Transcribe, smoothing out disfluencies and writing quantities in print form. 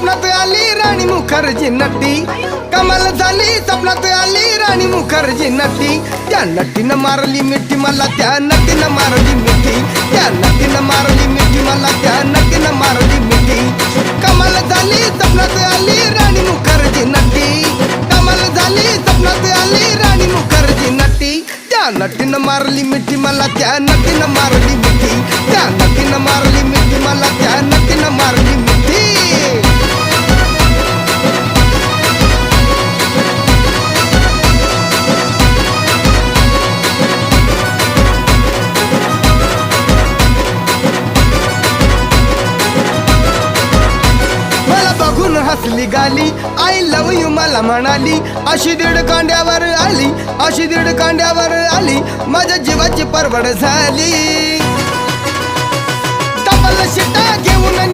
स्वप्नात आली राणी मुखर्जी नटी, कमाल झाली स्वप्नात आली राणी मुखर्जी नटी. त्या नटीनं मारली मिठी मला, त्या नटीनं मारली मिठी, त्या नटीनं मारली मिठी मला, त्या नटीनं मारली मिठी. कमाल झाली स्वप्नात आली राणी मुखर्जी नटी, कमाल झाली स्वप्नात आली राणी मुखर्जी नटी. त्या नटीनं मारली मिठी मला, त्या नटीनं मारली मिठी, त्या नटीनं मारली मिठी मला, त्या नटीनं मारली मिठी. बघून हसली गाली, आय लव यू मला म्हणाली. अशी दीड कांड्यावर आली, अशी दीड कांड्यावर आली, माझ्या जीवाची परवड झाली. डबल शिटा घेऊन